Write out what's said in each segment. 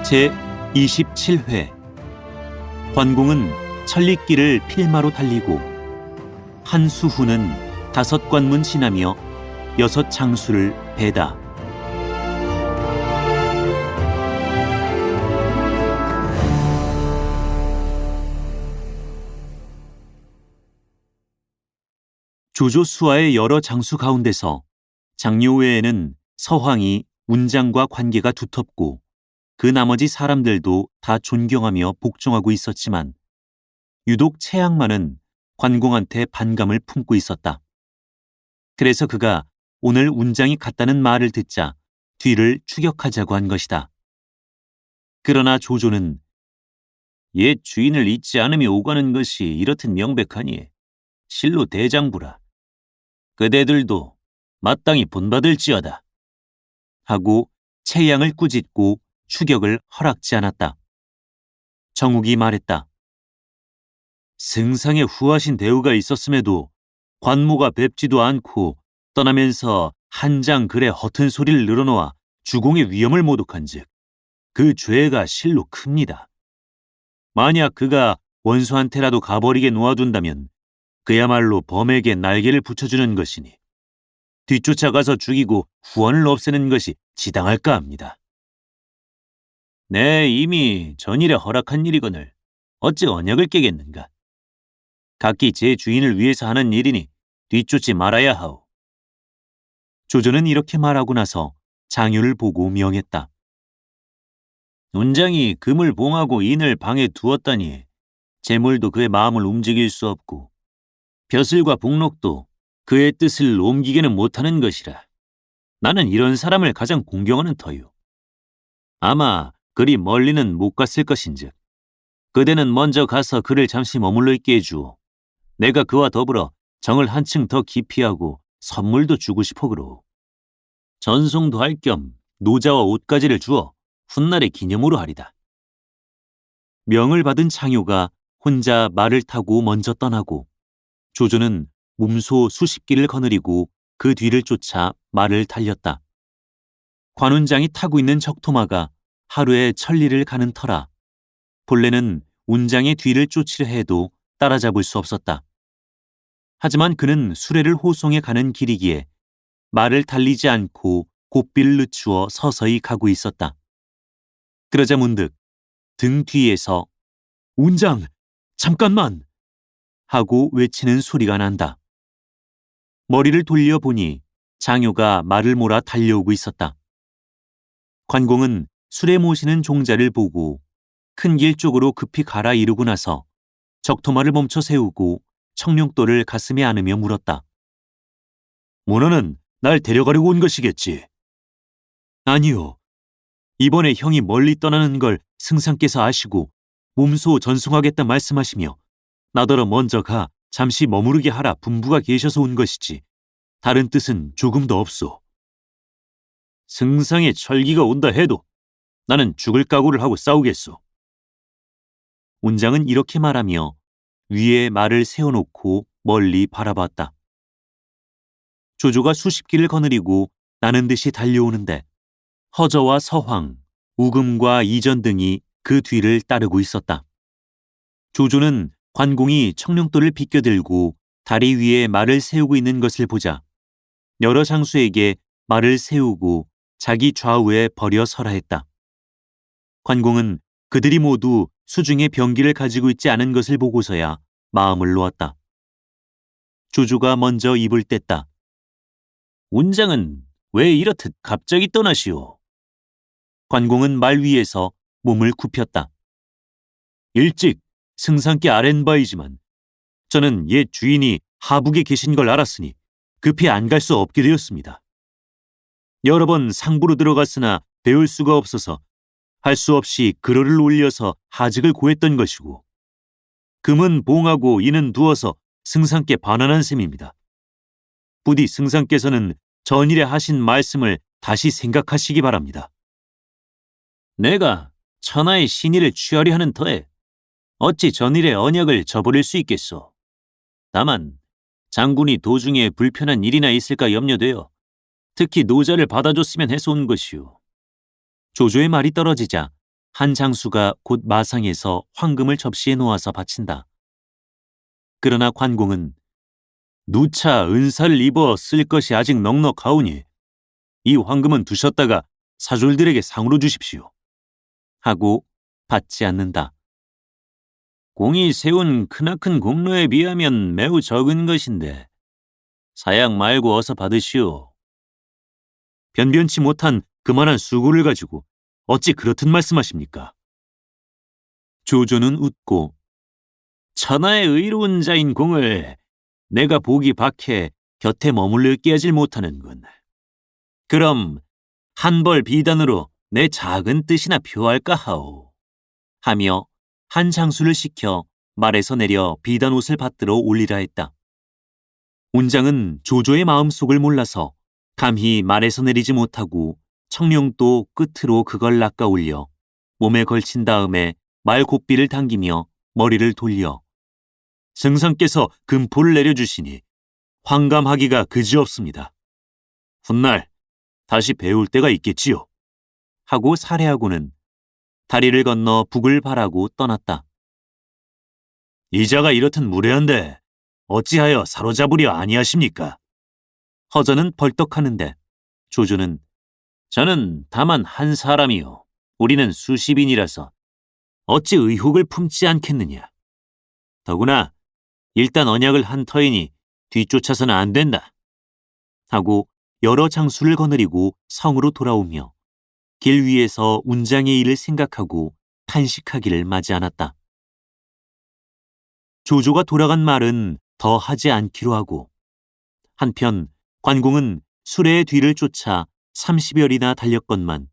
제27회 관공은 천리길을 필마로 달리고 한수후는 5관문 지나며 6장수를 배다. 조조수와의 여러 장수 가운데서 장료 외에는 서황이 운장과 관계가 두텁고 그 나머지 사람들도 다 존경하며 복종하고 있었지만 유독 채양만은 관공한테 반감을 품고 있었다. 그래서 그가 오늘 운장이 갔다는 말을 듣자 뒤를 추격하자고 한 것이다. 그러나 조조는 옛 주인을 잊지 않으며 오가는 것이 이렇듯 명백하니 실로 대장부라. 그대들도 마땅히 본받을지어다. 하고 채양을 꾸짖고 추격을 허락지 않았다. 정욱이 말했다. 승상에 후하신 대우가 있었음에도 관모가 뵙지도 않고 떠나면서 한 장 글에 허튼 소리를 늘어놓아 주공의 위엄을 모독한즉 그 죄가 실로 큽니다. 만약 그가 원수한테라도 가버리게 놓아둔다면 그야말로 범에게 날개를 붙여주는 것이니 뒤쫓아가서 죽이고 후원을 없애는 것이 지당할까 합니다. 네, 이미 전일에 허락한 일이거늘 어찌 언약을 깨겠는가. 각기 제 주인을 위해서 하는 일이니 뒤쫓지 말아야 하오. 조조는 이렇게 말하고 나서 장유를 보고 명했다. 운장이 금을 봉하고 인을 방에 두었다니 재물도 그의 마음을 움직일 수 없고 벼슬과 복록도 그의 뜻을 옮기게는 못하는 것이라. 나는 이런 사람을 가장 공경하는 터요. 아마 그리 멀리는 못 갔을 것인즉 그대는 먼저 가서 그를 잠시 머물러 있게 해주오. 내가 그와 더불어 정을 한층 더 깊이 하고 선물도 주고 싶어 그러오. 전송도 할 겸 노자와 옷가지를 주어 훗날의 기념으로 하리다. 명을 받은 창효가 혼자 말을 타고 먼저 떠나고 조조는 몸소 수십 길을 거느리고 그 뒤를 쫓아 말을 달렸다. 관운장이 타고 있는 적토마가 하루에 천리를 가는 터라 본래는 운장의 뒤를 쫓으려 해도 따라잡을 수 없었다. 하지만 그는 수레를 호송해 가는 길이기에 말을 달리지 않고 고삐를 늦추어 서서히 가고 있었다. 그러자 문득 등 뒤에서 운장! 잠깐만! 하고 외치는 소리가 난다. 머리를 돌려보니 장효가 말을 몰아 달려오고 있었다. 관공은 수레 모시는 종자를 보고 큰 길 쪽으로 급히 가라 이르고 나서 적토마를 멈춰 세우고 청룡도를 가슴에 안으며 물었다. 문어는 날 데려가려고 온 것이겠지? 아니요. 이번에 형이 멀리 떠나는 걸 승상께서 아시고 몸소 전송하겠다 말씀하시며 나더러 먼저 가 잠시 머무르게 하라 분부가 계셔서 온 것이지 다른 뜻은 조금도 없소. 승상의 철기가 온다 해도 나는 죽을 각오를 하고 싸우겠소. 운장은 이렇게 말하며 위에 말을 세워놓고 멀리 바라봤다. 조조가 수십 길을 거느리고 나는 듯이 달려오는데 허저와 서황, 우금과 이전 등이 그 뒤를 따르고 있었다. 조조는 관공이 청룡도를 비껴들고 다리 위에 말을 세우고 있는 것을 보자 여러 장수에게 말을 세우고 자기 좌우에 버려 서라 했다. 관공은 그들이 모두 수중에 병기를 가지고 있지 않은 것을 보고서야 마음을 놓았다. 조조가 먼저 입을 뗐다. 운장은 왜 이렇듯 갑자기 떠나시오? 관공은 말 위에서 몸을 굽혔다. 일찍 승상께 아랜 바이지만 저는 옛 주인이 하북에 계신 걸 알았으니 급히 안 갈 수 없게 되었습니다. 여러 번 상부로 들어갔으나 배울 수가 없어서 할 수 없이 글어를 올려서 하직을 고했던 것이고 금은 봉하고 인은 두어서 승상께 반환한 셈입니다. 부디 승상께서는 전일에 하신 말씀을 다시 생각하시기 바랍니다. 내가 천하의 신의를 취하려 하는 터에 어찌 전일의 언약을 저버릴 수 있겠소. 다만 장군이 도중에 불편한 일이나 있을까 염려되어 특히 노자를 받아줬으면 해서 온 것이오. 조조의 말이 떨어지자 한 장수가 곧 마상에서 황금을 접시에 놓아서 바친다. 그러나 관공은 누차 은사를 입어 쓸 것이 아직 넉넉하오니 이 황금은 두셨다가 사졸들에게 상으로 주십시오. 하고 받지 않는다. 공이 세운 크나큰 공로에 비하면 매우 적은 것인데 사양 말고 어서 받으시오. 변변치 못한 그만한 수고를 가지고 어찌 그렇듯 말씀하십니까? 조조는 웃고 천하의 의로운 자인 공을 내가 보기 박해 곁에 머물러 깨질 못하는군. 그럼 한 벌 비단으로 내 작은 뜻이나 표할까 하오. 하며 한 장수를 시켜 말에서 내려 비단 옷을 받들어 올리라 했다. 운장은 조조의 마음속을 몰라서 감히 말에서 내리지 못하고 청룡도 끝으로 그걸 낚아 올려 몸에 걸친 다음에 말 곱비를 당기며 머리를 돌려 승상께서 금포를 내려주시니 황감하기가 그지없습니다. 훗날 다시 배울 때가 있겠지요. 하고 살해하고는 다리를 건너 북을 바라고 떠났다. 이자가 이렇듯 무례한데 어찌하여 사로잡으려 아니하십니까? 허전은 벌떡하는데 조조는 저는 다만 한 사람이요. 우리는 수십인이라서 어찌 의혹을 품지 않겠느냐. 더구나 일단 언약을 한 터이니 뒤쫓아서는 안 된다. 하고 여러 장수를 거느리고 성으로 돌아오며 길 위에서 운장의 일을 생각하고 탄식하기를 마지 않았다. 조조가 돌아간 말은 더 하지 않기로 하고 한편 관공은 수레의 뒤를 쫓아 30여리나 달렸건만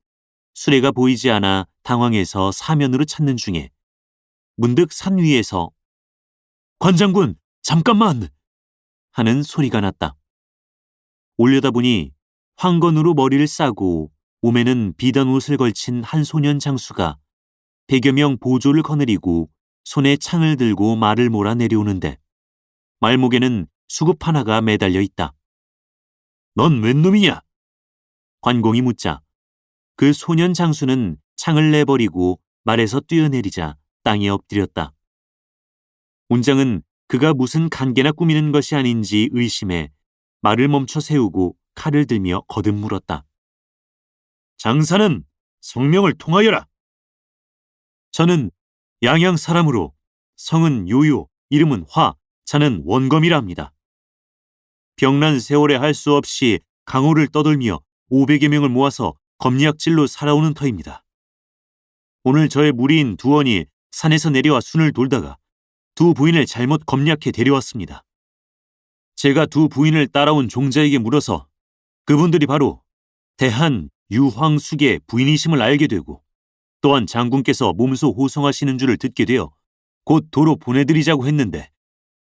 수레가 보이지 않아 당황해서 사면으로 찾는 중에 문득 산 위에서 관장군, 잠깐만! 하는 소리가 났다. 올려다보니 황건으로 머리를 싸고 몸에는 비단 옷을 걸친 한 소년 장수가 100여 명 보조를 거느리고 손에 창을 들고 말을 몰아 내려오는데 말목에는 수급 하나가 매달려 있다. 넌 웬 놈이냐? 관공이 묻자 그 소년 장수는 창을 내버리고 말에서 뛰어내리자 땅에 엎드렸다. 운장은 그가 무슨 간계나 꾸미는 것이 아닌지 의심해 말을 멈춰 세우고 칼을 들며 거듭 물었다. 장사는 성명을 통하여라. 저는 양양 사람으로 성은 요요, 이름은 화, 자는 원검이라 합니다. 병난 세월에 할 수 없이 강호를 떠돌며 500여 명을 모아서 검리학질로 살아오는 터입니다. 오늘 저의 무리인 두원이 산에서 내려와 순을 돌다가 두 부인을 잘못 검리학해 데려왔습니다. 제가 두 부인을 따라온 종자에게 물어서 그분들이 바로 대한 유황숙의 부인이심을 알게 되고 또한 장군께서 몸소 호송하시는 줄을 듣게 되어 곧 도로 보내드리자고 했는데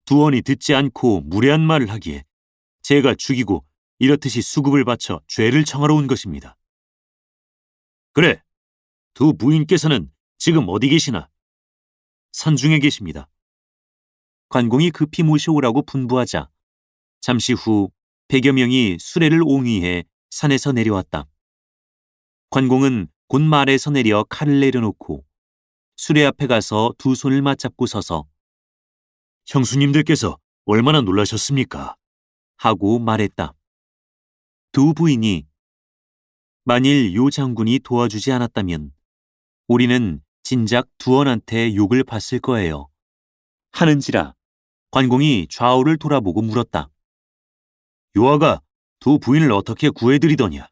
두원이 듣지 않고 무례한 말을 하기에 제가 죽이고 이렇듯이 수급을 바쳐 죄를 청하러 온 것입니다. 그래, 두 부인께서는 지금 어디 계시나? 산중에 계십니다. 관공이 급히 모셔오라고 분부하자 잠시 후 100여 명이 수레를 옹위해 산에서 내려왔다. 관공은 곧 말에서 내려 칼을 내려놓고 수레 앞에 가서 두 손을 맞잡고 서서 형수님들께서 얼마나 놀라셨습니까? 하고 말했다. 두 부인이 만일 요 장군이 도와주지 않았다면 우리는 진작 두원한테 욕을 봤을 거예요. 하는지라 관공이 좌우를 돌아보고 물었다. 요아가 두 부인을 어떻게 구해드리더냐?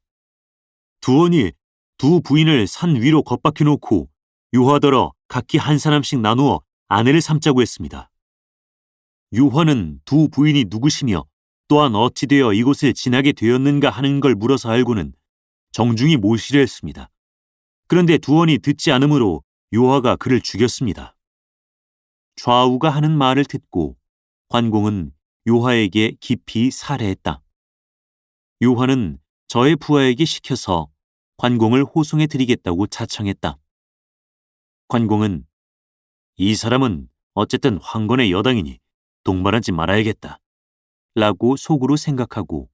두원이 두 부인을 산 위로 겁박해 놓고 유화더러 각기 한 사람씩 나누어 아내를 삼자고 했습니다. 유화는 두 부인이 누구시며 또한 어찌 되어 이곳을 지나게 되었는가 하는 걸 물어서 알고는 정중히 모시려 했습니다. 그런데 두원이 듣지 않으므로 유화가 그를 죽였습니다. 좌우가 하는 말을 듣고 관공은 유화에게 깊이 살해했다. 유화는 저의 부하에게 시켜서 관공을 호송해 드리겠다고 자청했다. 관공은 이 사람은 어쨌든 황건의 여당이니 동반하지 말아야겠다 라고 속으로 생각하고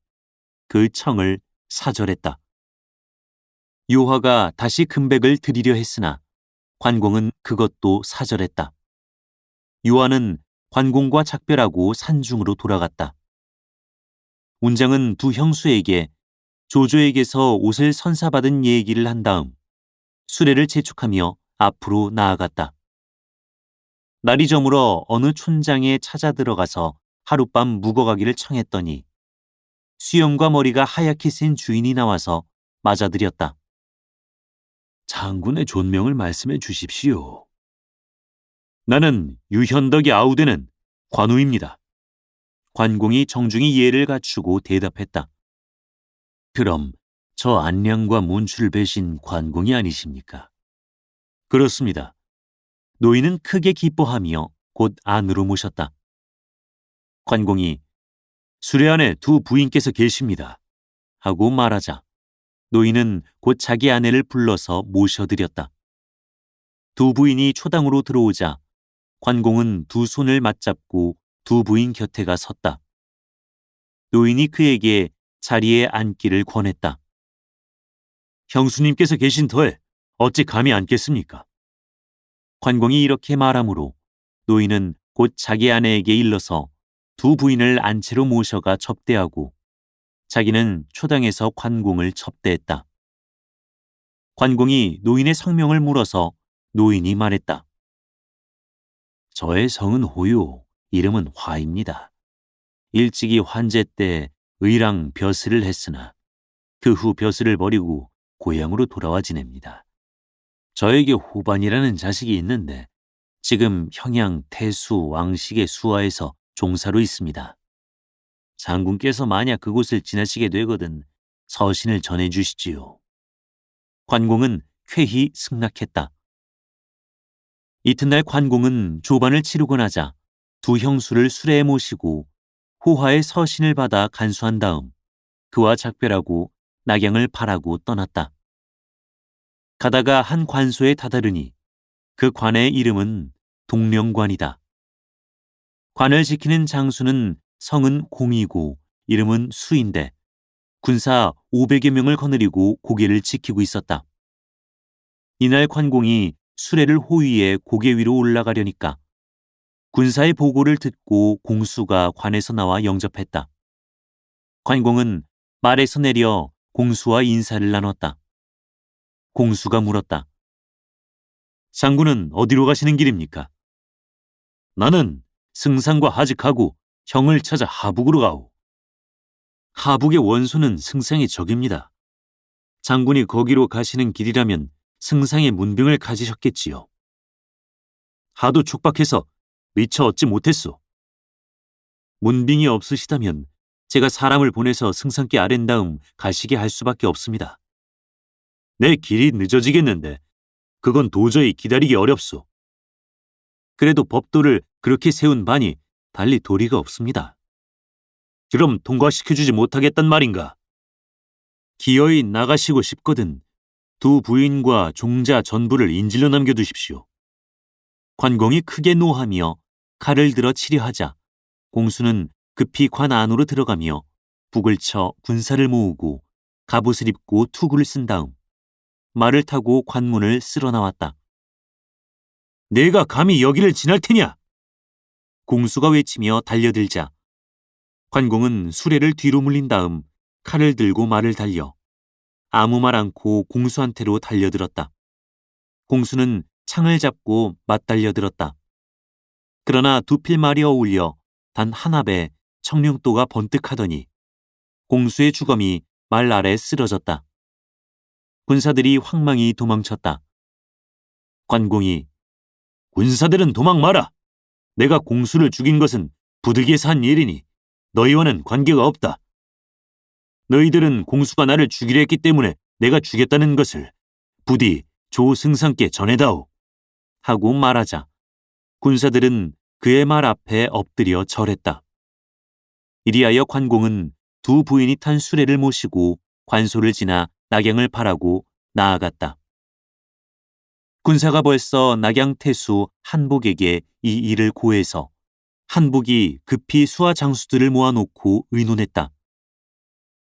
그 청을 사절했다. 유화가 다시 금백을 드리려 했으나 관공은 그것도 사절했다. 요한은 관공과 작별하고 산중으로 돌아갔다. 운장은 두 형수에게 조조에게서 옷을 선사받은 얘기를 한 다음 수레를 재촉하며 앞으로 나아갔다. 날이 저물어 어느 촌장에 찾아 들어가서 하룻밤 묵어가기를 청했더니 수염과 머리가 하얗게 센 주인이 나와서 맞아들였다. 장군의 존명을 말씀해 주십시오. 나는 유현덕이 아우되는 관우입니다. 관공이 정중히 예를 갖추고 대답했다. 그럼 저 안량과 문추를 베신 관공이 아니십니까? 그렇습니다. 노인은 크게 기뻐하며 곧 안으로 모셨다. 관공이 수레 안에 두 부인께서 계십니다. 하고 말하자 노인은 곧 자기 아내를 불러서 모셔드렸다. 두 부인이 초당으로 들어오자 관공은 두 손을 맞잡고 두 부인 곁에 가 섰다. 노인이 그에게 자리에 앉기를 권했다. 형수님께서 계신 터에 어찌 감히 앉겠습니까? 관공이 이렇게 말하므로 노인은 곧 자기 아내에게 일러서 두 부인을 안채로 모셔가 접대하고 자기는 초당에서 관공을 접대했다. 관공이 노인의 성명을 물어서 노인이 말했다. 저의 성은 호요, 이름은 화입니다. 일찍이 환제 때 의랑 벼슬을 했으나 그 후 벼슬을 버리고 고향으로 돌아와 지냅니다. 저에게 호반이라는 자식이 있는데 지금 형양 태수 왕식의 수하에서 종사로 있습니다. 장군께서 만약 그곳을 지나시게 되거든 서신을 전해주시지요. 관공은 쾌히 승낙했다. 이튿날 관공은 조반을 치르고 나자 두 형수를 수레에 모시고 호화의 서신을 받아 간수한 다음 그와 작별하고 낙양을 바라고 떠났다. 가다가 한 관소에 다다르니 그 관의 이름은 동령관이다. 관을 지키는 장수는 성은 공이고 이름은 수인데 군사 500여 명을 거느리고 고개를 지키고 있었다. 이날 관공이 수레를 호위해 고개 위로 올라가려니까 군사의 보고를 듣고 공수가 관에서 나와 영접했다. 관공은 말에서 내려 공수와 인사를 나눴다. 공수가 물었다. 장군은 어디로 가시는 길입니까? 나는 승상과 하직하고 형을 찾아 하북으로 가오. 하북의 원소는 승상의 적입니다. 장군이 거기로 가시는 길이라면 승상의 문병을 가지셨겠지요. 하도 촉박해서 미처 얻지 못했소. 문병이 없으시다면 제가 사람을 보내서 승상께 아랜 다음 가시게 할 수밖에 없습니다. 내 길이 늦어지겠는데 그건 도저히 기다리기 어렵소. 그래도 법도를 그렇게 세운 바니 달리 도리가 없습니다. 그럼 통과시켜주지 못하겠단 말인가? 기어이 나가시고 싶거든 두 부인과 종자 전부를 인질로 남겨두십시오. 관공이 크게 노하며 칼을 들어 치려하자 공수는 급히 관 안으로 들어가며 북을 쳐 군사를 모으고 갑옷을 입고 투구를 쓴 다음 말을 타고 관문을 쓸어 나왔다. 내가 감히 여기를 지날 테냐? 공수가 외치며 달려들자 관공은 수레를 뒤로 물린 다음 칼을 들고 말을 달려 아무 말 않고 공수한테로 달려들었다. 공수는 창을 잡고 맞달려들었다. 그러나 두 필말이 어울려 단 한 합에 청룡도가 번뜩하더니 공수의 주검이 말 아래 쓰러졌다. 군사들이 황망히 도망쳤다. 관공이 군사들은 도망 마라. 내가 공수를 죽인 것은 부득이해서 한 일이니 너희와는 관계가 없다. 너희들은 공수가 나를 죽이려 했기 때문에 내가 죽였다는 것을 부디 조승상께 전해다오. 하고 말하자 군사들은 그의 말 앞에 엎드려 절했다. 이리하여 관공은 두 부인이 탄 수레를 모시고 관소를 지나 낙양을 바라고 나아갔다. 군사가 벌써 낙양태수 한복에게 이 일을 고해서 한복이 급히 수하 장수들을 모아놓고 의논했다.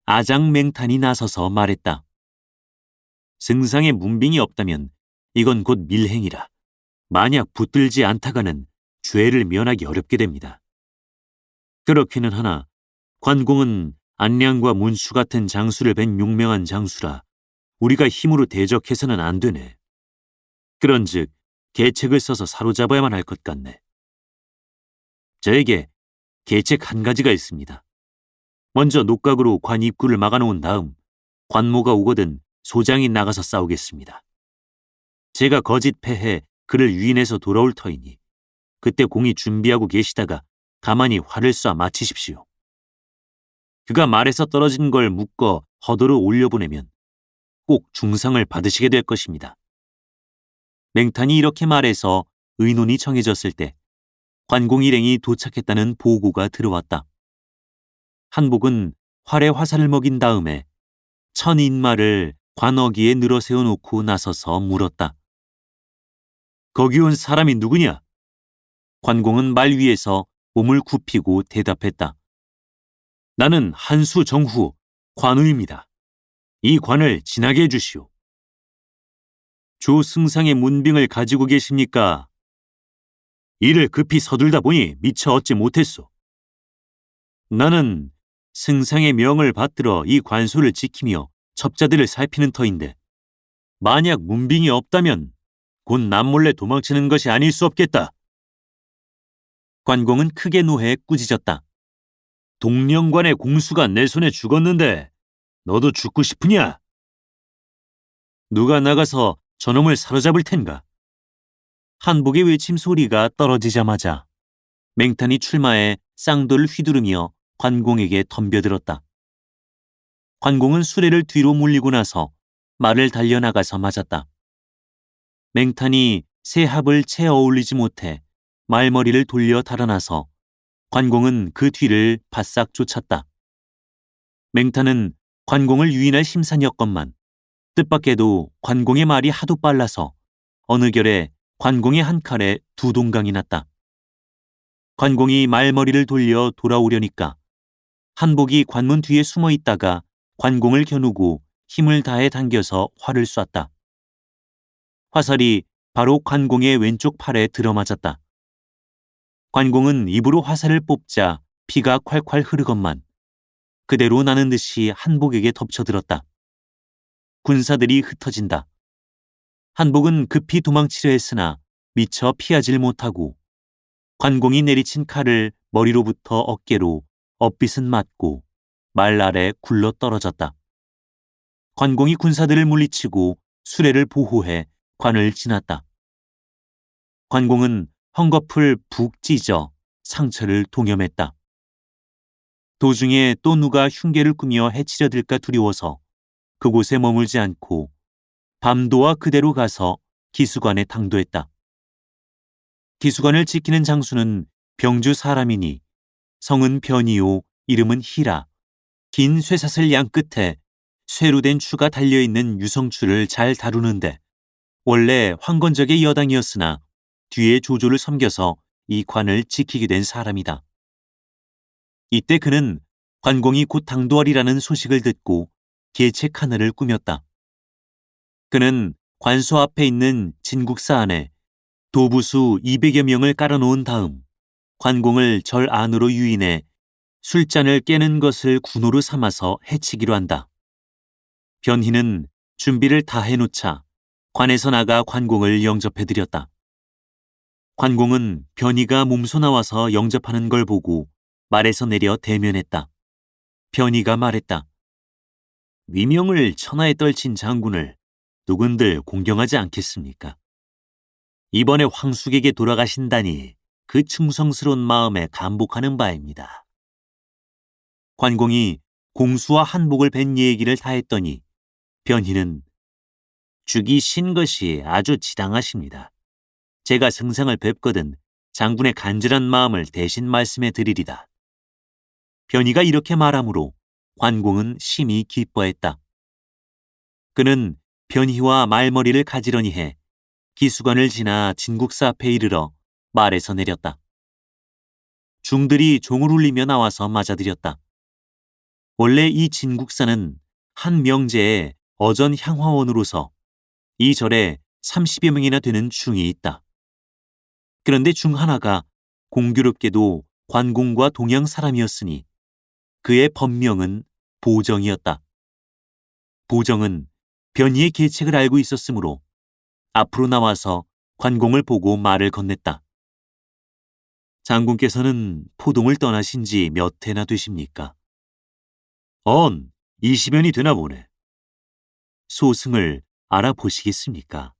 아장맹탄이 나서서 말했다. 승상의 문빙이 없다면 이건 곧 밀행이라 만약 붙들지 않다가는 죄를 면하기 어렵게 됩니다. 그렇기는 하나 관공은 안량과 문수 같은 장수를 뵌 용맹한 장수라 우리가 힘으로 대적해서는 안 되네. 그런즉 계책을 써서 사로잡아야만 할 것 같네. 저에게 계책 한 가지가 있습니다. 먼저 녹각으로 관 입구를 막아놓은 다음 관모가 오거든 소장이 나가서 싸우겠습니다. 제가 거짓 패해 그를 유인해서 돌아올 터이니 그때 공이 준비하고 계시다가 가만히 활을 쏴 마치십시오. 그가 말에서 떨어진 걸 묶어 허도로 올려보내면 꼭 중상을 받으시게 될 것입니다. 맹탄이 이렇게 말해서 의논이 정해졌을 때 관공 일행이 도착했다는 보고가 들어왔다. 한복은 활에 화살을 먹인 다음에 천인마를 관어기에 늘어세워 놓고 나서서 물었다. 거기 온 사람이 누구냐? 관공은 말 위에서 몸을 굽히고 대답했다. 나는 한수 정후 관우입니다. 이 관을 지나게 해주시오. 조승상의 문병을 가지고 계십니까? 일을 급히 서둘다 보니 미처 얻지 못했소. 나는 승상의 명을 받들어 이 관소를 지키며 첩자들을 살피는 터인데 만약 문병이 없다면 곧 남몰래 도망치는 것이 아닐 수 없겠다. 관공은 크게 노해 꾸짖었다. 동령관의 공수가 내 손에 죽었는데 너도 죽고 싶으냐? 누가 나가서 저놈을 사로잡을 텐가? 한복의 외침 소리가 떨어지자마자 맹탄이 출마해 쌍도를 휘두르며 관공에게 덤벼들었다. 관공은 수레를 뒤로 물리고 나서 말을 달려나가서 맞았다. 맹탄이 새 합을 채 어울리지 못해 말머리를 돌려 달아나서 관공은 그 뒤를 바싹 쫓았다. 맹탄은 관공을 유인할 심산이었건만 뜻밖에도 관공의 말이 하도 빨라서 어느 결에 관공의 한 칼에 두 동강이 났다. 관공이 말머리를 돌려 돌아오려니까 한복이 관문 뒤에 숨어 있다가 관공을 겨누고 힘을 다해 당겨서 활을 쐈다. 화살이 바로 관공의 왼쪽 팔에 들어맞았다. 관공은 입으로 화살을 뽑자 피가 콸콸 흐르건만 그대로 나는 듯이 한복에게 덮쳐들었다. 군사들이 흩어진다. 한복은 급히 도망치려 했으나 미처 피하질 못하고 관공이 내리친 칼을 머리로부터 어깨로 엇빗은 맞고 말 아래 굴러 떨어졌다. 관공이 군사들을 물리치고 수레를 보호해 관을 지났다. 관공은 헝겊을 푹 찢어 상처를 동염했다. 도중에 또 누가 흉계를 꾸며 해치려 들까 두려워서 그곳에 머물지 않고 밤도와 그대로 가서 기수관에 당도했다. 기수관을 지키는 장수는 병주 사람이니 성은 변이요 이름은 희라 긴 쇠사슬 양 끝에 쇠로 된 추가 달려있는 유성추를 잘 다루는데 원래 황건적의 여당이었으나 뒤에 조조를 섬겨서 이 관을 지키게 된 사람이다. 이때 그는 관공이 곧 당도하리라는 소식을 듣고 계책 하나를 꾸몄다. 그는 관소 앞에 있는 진국사 안에 도부수 200여 명을 깔아놓은 다음 관공을 절 안으로 유인해 술잔을 깨는 것을 군호로 삼아서 해치기로 한다. 변희는 준비를 다 해놓자 관에서 나가 관공을 영접해드렸다. 관공은 변희가 몸소 나와서 영접하는 걸 보고 말에서 내려 대면했다. 변희가 말했다. 위명을 천하에 떨친 장군을 누군들 공경하지 않겠습니까? 이번에 황숙에게 돌아가신다니 그 충성스러운 마음에 감복하는 바입니다. 관공이 공수와 한복을 뵌 얘기를 다 했더니 변희는 죽이신 것이 아주 지당하십니다. 제가 승상을 뵙거든 장군의 간절한 마음을 대신 말씀해 드리리다. 변희가 이렇게 말하므로 관공은 심히 기뻐했다. 그는 변희와 말머리를 가지런히 해 기수관을 지나 진국사 앞에 이르러 말에서 내렸다. 중들이 종을 울리며 나와서 맞아들였다. 원래 이 진국사는 한 명제의 어전 향화원으로서 이 절에 30여 명이나 되는 중이 있다. 그런데 중 하나가 공교롭게도 관공과 동양 사람이었으니 그의 법명은 보정이었다. 보정은 변희의 계책을 알고 있었으므로 앞으로 나와서 관공을 보고 말을 건넸다. 장군께서는 포동을 떠나신 지 몇 해나 되십니까? 20여년이 되나 보네. 소승을 알아보시겠습니까?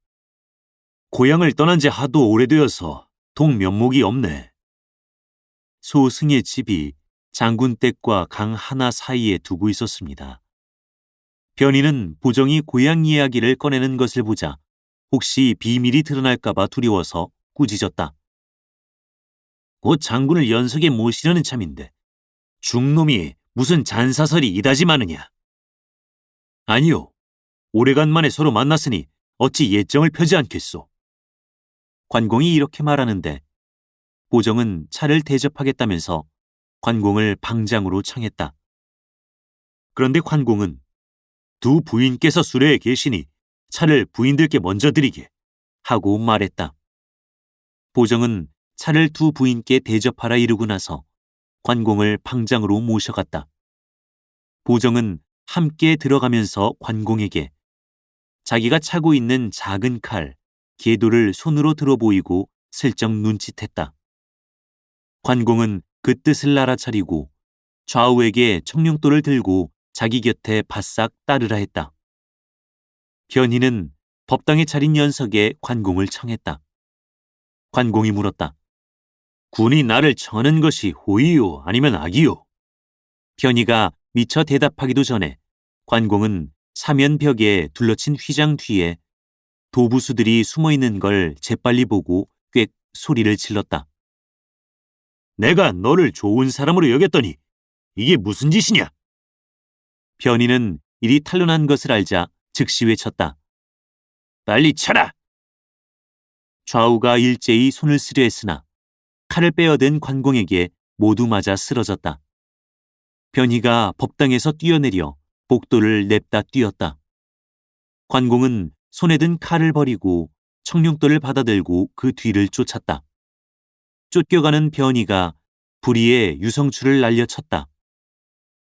고향을 떠난 지 하도 오래되어서 동면목이 없네. 소승의 집이 장군댁과 강 하나 사이에 두고 있었습니다. 변희는 보정이 고향 이야기를 꺼내는 것을 보자 혹시 비밀이 드러날까봐 두려워서 꾸짖었다. 곧 장군을 연석에 모시려는 참인데 중놈이 무슨 잔사설이 이다지 많으냐? 아니요. 오래간만에 서로 만났으니 어찌 예정을 펴지 않겠소. 관공이 이렇게 말하는데 보정은 차를 대접하겠다면서 관공을 방장으로 청했다. 그런데 관공은 두 부인께서 수레에 계시니 차를 부인들께 먼저 드리게 하고 말했다. 보정은 차를 두 부인께 대접하라 이르고 나서 관공을 방장으로 모셔갔다. 보정은 함께 들어가면서 관공에게 자기가 차고 있는 작은 칼, 계도를 손으로 들어 보이고 슬쩍 눈짓했다. 관공은 그 뜻을 알아차리고 좌우에게 청룡도를 들고 자기 곁에 바싹 따르라 했다. 변희는 법당에 차린 연석에 관공을 청했다. 관공이 물었다. 군이 나를 청하는 것이 호의요 아니면 악이요? 변희가 미처 대답하기도 전에 관공은 사면벽에 둘러친 휘장 뒤에 도부수들이 숨어있는 걸 재빨리 보고 꽥 소리를 질렀다. 내가 너를 좋은 사람으로 여겼더니 이게 무슨 짓이냐? 변희는 일이 탄로난 것을 알자 즉시 외쳤다. 빨리 쳐라! 좌우가 일제히 손을 쓰려 했으나 칼을 빼어든 관공에게 모두 맞아 쓰러졌다. 변희가 법당에서 뛰어내려 복도를 냅다 뛰었다. 관공은 손에 든 칼을 버리고 청룡도를 받아들고 그 뒤를 쫓았다. 쫓겨가는 변희가 불의에 유성추를 날려쳤다.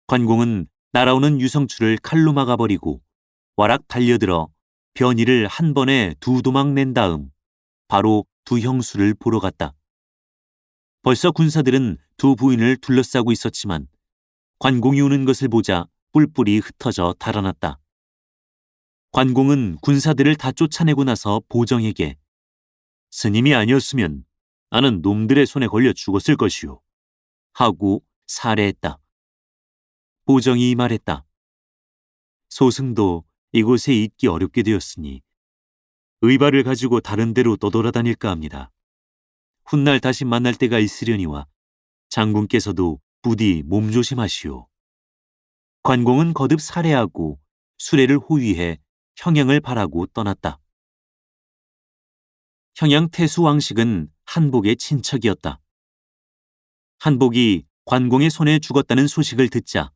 관공은 날아오는 유성추를 칼로 막아버리고 와락 달려들어 변희를 한 번에 두 도망 낸 다음 바로 두 형수를 보러 갔다. 벌써 군사들은 두 부인을 둘러싸고 있었지만 관공이 오는 것을 보자 뿔뿔이 흩어져 달아났다. 관공은 군사들을 다 쫓아내고 나서 보정에게 스님이 아니었으면 나는 놈들의 손에 걸려 죽었을 것이오 하고 살해했다. 보정이 말했다. 소승도 이곳에 있기 어렵게 되었으니 의발을 가지고 다른 데로 떠돌아다닐까 합니다. 훗날 다시 만날 때가 있으려니와 장군께서도 부디 몸조심하시오. 관공은 거듭 살해하고 수레를 호위해 형양을 바라고 떠났다. 형양 태수 왕식은 한복의 친척이었다. 한복이 관공의 손에 죽었다는 소식을 듣자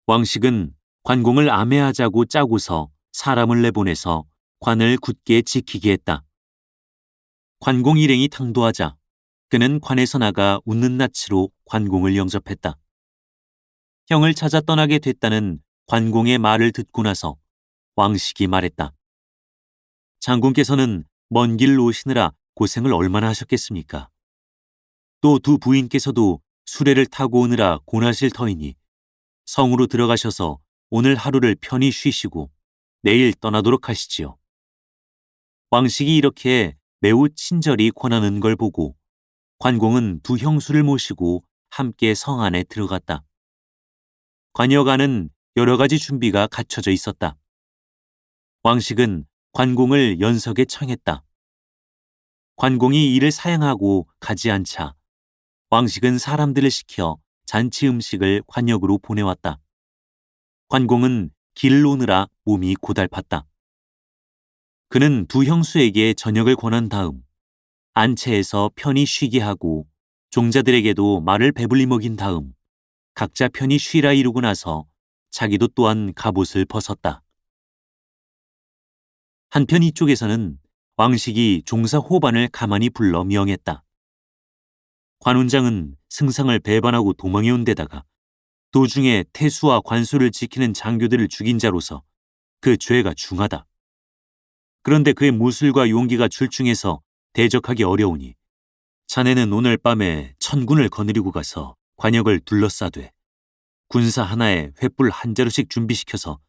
왕식은 관공을 암해하자고 짜고서 사람을 내보내서 관을 굳게 지키게 했다. 관공 일행이 당도하자 그는 관에서 나가 웃는 낯으로 관공을 영접했다. 형을 찾아 떠나게 됐다는 관공의 말을 듣고 나서 왕식이 말했다. 장군께서는 먼 길 오시느라 고생을 얼마나 하셨겠습니까? 또 두 부인께서도 수레를 타고 오느라 고나실 터이니 성으로 들어가셔서 오늘 하루를 편히 쉬시고 내일 떠나도록 하시지요. 왕식이 이렇게 매우 친절히 권하는 걸 보고 관공은 두 형수를 모시고 함께 성 안에 들어갔다. 관여가는 여러 가지 준비가 갖춰져 있었다. 왕식은 관공을 연석에 청했다. 관공이 이를 사양하고 가지 않자 왕식은 사람들을 시켜 잔치 음식을 관역으로 보내왔다. 관공은 길을 오느라 몸이 고달팠다. 그는 두 형수에게 저녁을 권한 다음 안채에서 편히 쉬게 하고 종자들에게도 말을 배불리 먹인 다음 각자 편히 쉬라 이루고 나서 자기도 또한 갑옷을 벗었다. 한편 이쪽에서는 왕식이 종사 호반을 가만히 불러 명했다. 관훈장은 승상을 배반하고 도망해온 데다가 도중에 태수와 관소를 지키는 장교들을 죽인 자로서 그 죄가 중하다. 그런데 그의 무술과 용기가 출중해서 대적하기 어려우니 자네는 오늘 밤에 천군을 거느리고 가서 관역을 둘러싸되 군사 하나에 횃불 한 자루씩 준비시켜서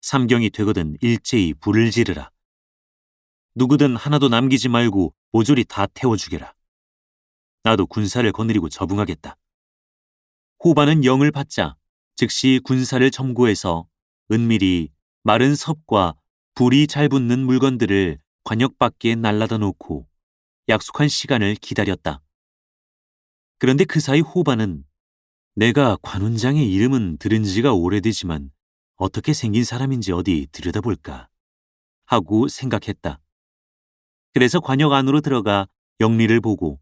삼경이 되거든 일제히 불을 지르라. 누구든 하나도 남기지 말고 모조리 다 태워주게라. 나도 군사를 거느리고 접응하겠다. 호반은 영을 받자 즉시 군사를 점거해서 은밀히 마른 섭과 불이 잘 붙는 물건들을 관역 밖에 날라다 놓고 약속한 시간을 기다렸다. 그런데 그 사이 호반은 내가 관훈장의 이름은 들은 지가 오래되지만 어떻게 생긴 사람인지 어디 들여다볼까 하고 생각했다. 그래서 관역 안으로 들어가 영리를 보고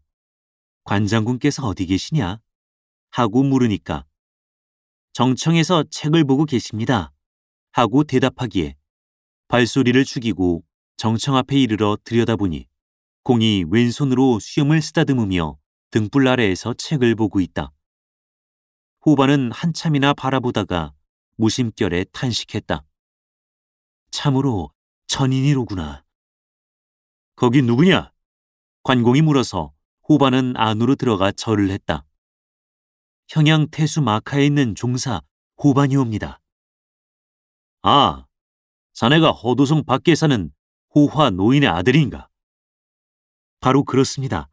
관장군께서 어디 계시냐 하고 물으니까 정청에서 책을 보고 계십니다 하고 대답하기에 발소리를 죽이고 정청 앞에 이르러 들여다보니 공이 왼손으로 수염을 쓰다듬으며 등불 아래에서 책을 보고 있다. 호반은 한참이나 바라보다가 무심결에 탄식했다. 참으로 천인이로구나. 거기 누구냐? 관공이 물어서 호반은 안으로 들어가 절을 했다. 형양 태수 마카에 있는 종사 호반이옵니다. 아, 자네가 허도성 밖에 사는 호화 노인의 아들인가? 바로 그렇습니다.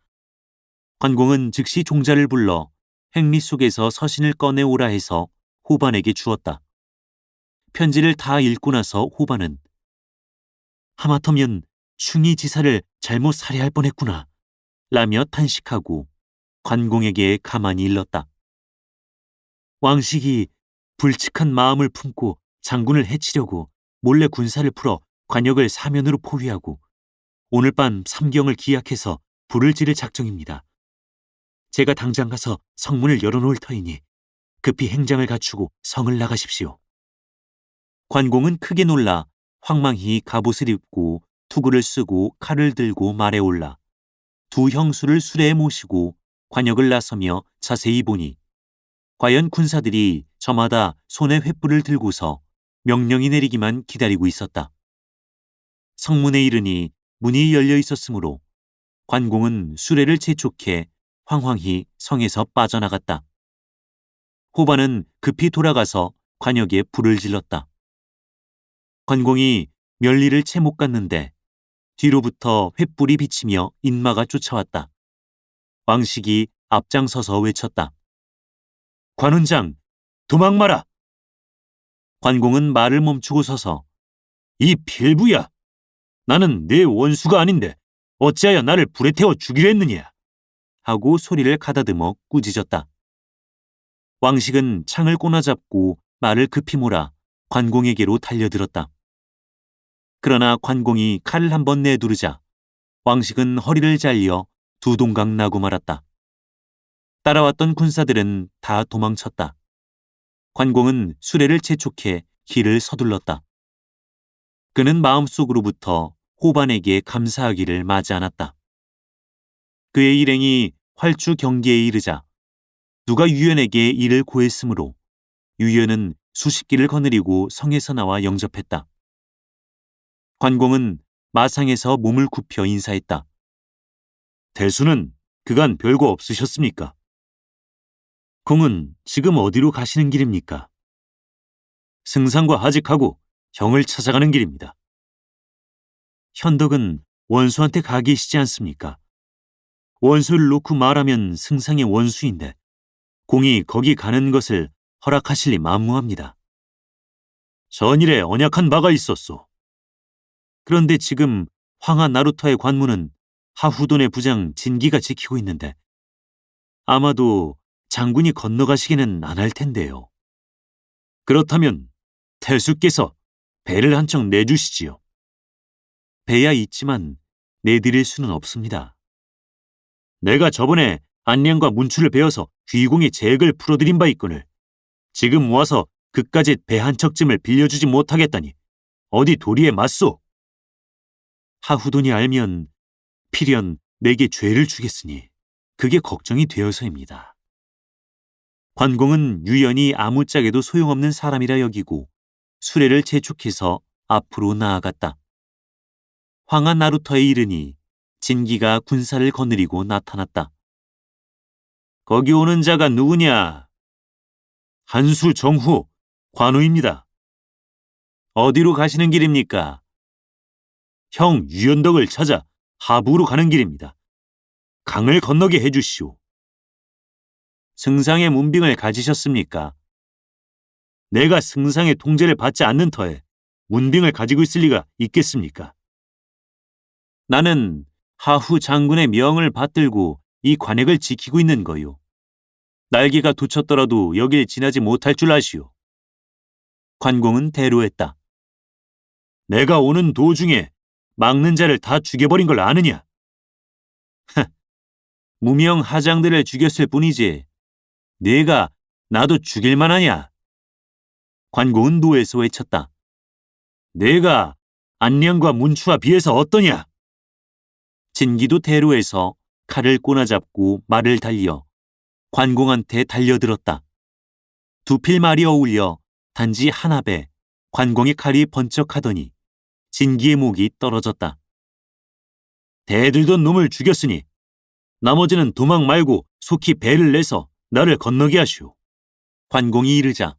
관공은 즉시 종자를 불러 행리 속에서 서신을 꺼내오라 해서 호반에게 주었다. 편지를 다 읽고 나서 호반은 하마터면 충이 지사를 잘못 살해할 뻔했구나 라며 탄식하고 관공에게 가만히 일렀다. 왕식이 불측한 마음을 품고 장군을 해치려고 몰래 군사를 풀어 관역을 사면으로 포위하고 오늘 밤 삼경을 기약해서 불을 지를 작정입니다. 제가 당장 가서 성문을 열어놓을 터이니 급히 행장을 갖추고 성을 나가십시오. 관공은 크게 놀라 황망히 갑옷을 입고 투구를 쓰고 칼을 들고 말에 올라 두 형수를 수레에 모시고 관역을 나서며 자세히 보니 과연 군사들이 저마다 손에 횃불을 들고서 명령이 내리기만 기다리고 있었다. 성문에 이르니 문이 열려 있었으므로 관공은 수레를 재촉해 황황히 성에서 빠져나갔다. 호반은 급히 돌아가서 관역에 불을 질렀다. 관공이 멸리를 채 못 갔는데 뒤로부터 횃불이 비치며 인마가 쫓아왔다. 왕식이 앞장서서 외쳤다. 관훈장, 도망 마라! 관공은 말을 멈추고 서서 이 필부야! 나는 내 원수가 아닌데 어찌하여 나를 불에 태워 죽이려 했느냐? 하고 소리를 가다듬어 꾸짖었다. 왕식은 창을 꼬나잡고 말을 급히 몰아 관공에게로 달려들었다. 그러나 관공이 칼을 한번 내두르자 왕식은 허리를 잘려 두 동강 나고 말았다. 따라왔던 군사들은 다 도망쳤다. 관공은 수레를 재촉해 길을 서둘렀다. 그는 마음속으로부터 호반에게 감사하기를 마지 않았다. 그의 일행이 활주 경계에 이르자 누가 유연에게 이를 고했으므로 유연은 수십 길을 거느리고 성에서 나와 영접했다. 관공은 마상에서 몸을 굽혀 인사했다. 대수는 그간 별거 없으셨습니까? 공은 지금 어디로 가시는 길입니까? 승상과 하직하고 형을 찾아가는 길입니다. 현덕은 원수한테 가 계시지 않습니까? 원수를 놓고 말하면 승상의 원수인데 공이 거기 가는 것을 허락하실리 만무합니다. 전일에 언약한 바가 있었소. 그런데 지금 황하 나루터의 관문은 하후돈의 부장 진기가 지키고 있는데 아마도 장군이 건너가시기는 안 할 텐데요. 그렇다면 태수께서 배를 한 척 내주시지요. 배야 있지만 내드릴 수는 없습니다. 내가 저번에 안량과 문출을 베어서 귀공의 잭을 풀어드린 바 있거늘 지금 와서 그까짓 배 한 척쯤을 빌려주지 못하겠다니 어디 도리에 맞소? 하후돈이 알면 필연 내게 죄를 주겠으니 그게 걱정이 되어서입니다. 관공은 유연히 아무짝에도 소용없는 사람이라 여기고 수레를 재촉해서 앞으로 나아갔다. 황한 나루터에 이르니 진기가 군사를 거느리고 나타났다. 거기 오는 자가 누구냐? 한수 정후 관우입니다. 어디로 가시는 길입니까? 형 유연덕을 찾아 하부로 가는 길입니다. 강을 건너게 해주시오. 승상의 문병을 가지셨습니까? 내가 승상의 통제를 받지 않는 터에 문병을 가지고 있을 리가 있겠습니까? 나는 하후 장군의 명을 받들고 이 관액을 지키고 있는 거요. 날개가 돋쳤더라도 여길 지나지 못할 줄 아시오. 관공은 대로했다. 내가 오는 도중에 막는 자를 다 죽여버린 걸 아느냐? 무명 하장들을 죽였을 뿐이지 내가 나도 죽일 만하냐? 관공은 노에서 외쳤다. 내가 안량과 문추와 비해서 어떠냐? 진기도 대로에서 칼을 꼬나잡고 말을 달려 관공한테 달려들었다. 두 필말이 어울려 단지 한 합에 관공의 칼이 번쩍하더니 진기의 목이 떨어졌다. 대들던 놈을 죽였으니 나머지는 도망 말고 속히 배를 내서 나를 건너게 하시오. 관공이 이르자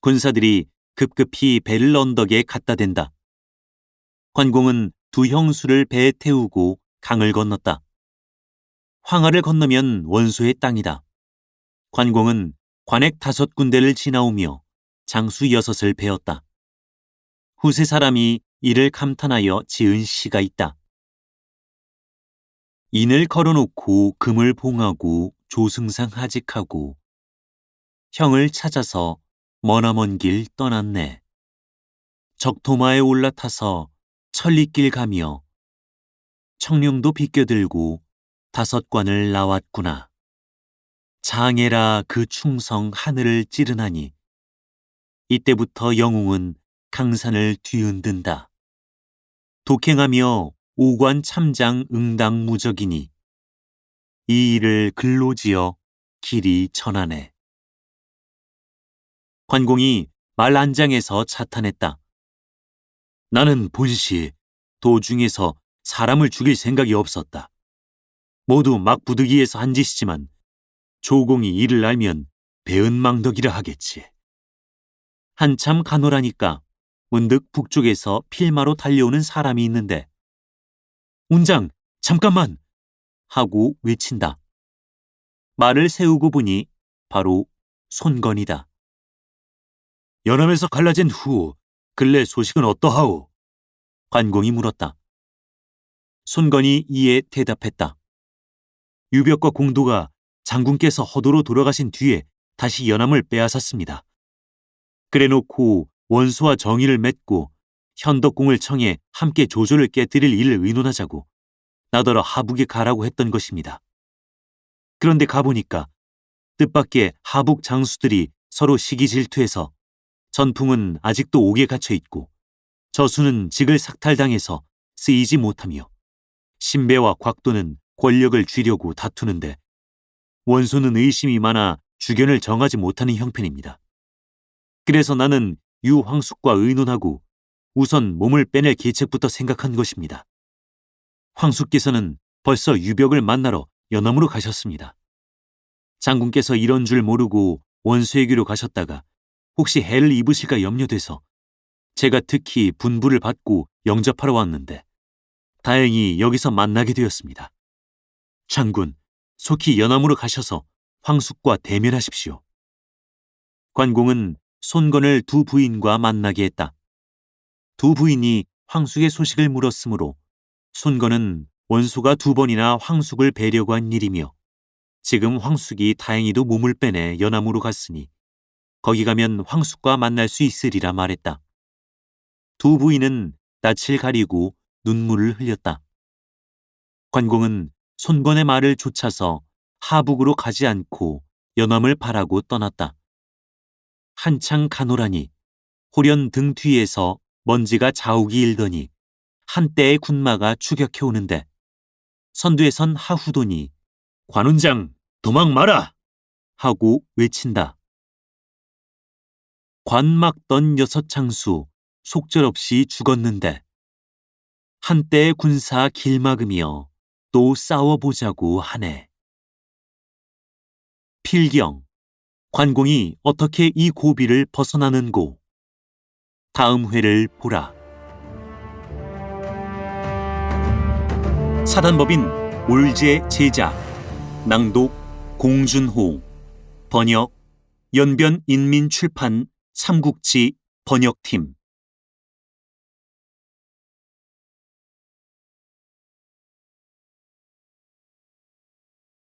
군사들이 급급히 배를 언덕에 갖다 댄다. 관공은 두 형수를 배에 태우고 강을 건넜다. 황하를 건너면 원소의 땅이다. 관공은 관액 5군데를 지나오며 장수 6을 베었다. 후세 사람이 이를 감탄하여 지은 시가 있다. 인을 걸어놓고 금을 봉하고 조승상 하직하고 형을 찾아서 머나먼 길 떠났네. 적토마에 올라타서 천리길 가며 청룡도 비껴들고 5관을 나왔구나. 장애라 그 충성 하늘을 찌르나니 이때부터 영웅은 강산을 뒤흔든다. 독행하며 5관 참장 응당 무적이니 이 일을 글로 지어 길이 전하네. 관공이 말 안장에서 자탄했다. 나는 본시 도중에서 사람을 죽일 생각이 없었다. 모두 막 부득이해서 한 짓이지만 조공이 이를 알면 배은망덕이라 하겠지. 한참 가노라니까 문득 북쪽에서 필마로 달려오는 사람이 있는데 운장 잠깐만 하고 외친다. 말을 세우고 보니 바로 손건이다. 연암에서 갈라진 후 근래 소식은 어떠하오? 관공이 물었다. 손건이 이에 대답했다. 유벽과 공도가 장군께서 허도로 돌아가신 뒤에 다시 연암을 빼앗았습니다. 그래놓고 원수와 정의를 맺고 현덕공을 청해 함께 조조를 깨뜨릴 일을 의논하자고 나더러 하북에 가라고 했던 것입니다. 그런데 가보니까 뜻밖의 하북 장수들이 서로 시기 질투해서 전풍은 아직도 옥에 갇혀 있고 저수는 직을 삭탈당해서 쓰이지 못하며 신배와 곽도는 권력을 쥐려고 다투는데 원소는 의심이 많아 주견을 정하지 못하는 형편입니다. 그래서 나는 유황숙과 의논하고 우선 몸을 빼낼 계책부터 생각한 것입니다. 황숙께서는 벌써 유벽을 만나러 연암으로 가셨습니다. 장군께서 이런 줄 모르고 원수에게로 가셨다가 혹시 해를 입으실까 염려돼서 제가 특히 분부를 받고 영접하러 왔는데 다행히 여기서 만나게 되었습니다. 장군, 속히 연암으로 가셔서 황숙과 대면하십시오. 관공은 손건을 두 부인과 만나게 했다. 두 부인이 황숙의 소식을 물었으므로 손건은 원소가 2번이나 황숙을 뵈려고 한 일이며 지금 황숙이 다행히도 몸을 빼내 연암으로 갔으니 거기 가면 황숙과 만날 수 있으리라 말했다. 두 부인은 낯을 가리고 눈물을 흘렸다. 관공은 손건의 말을 좇아서 하북으로 가지 않고 연암을 바라고 떠났다. 한창 가노라니 홀연 등 뒤에서 먼지가 자욱이 일더니 한때의 군마가 추격해 오는데 선두에 선 하후돈이 관훈장 도망 마라! 하고 외친다. 관막던 6장수 속절없이 죽었는데 한때의 군사 길막으며 또 싸워보자고 하네. 필경, 관공이 어떻게 이 고비를 벗어나는고. 다음 회를 보라. 사단법인 올제 제작, 낭독 공준호, 번역 연변인민출판 삼국지 번역팀.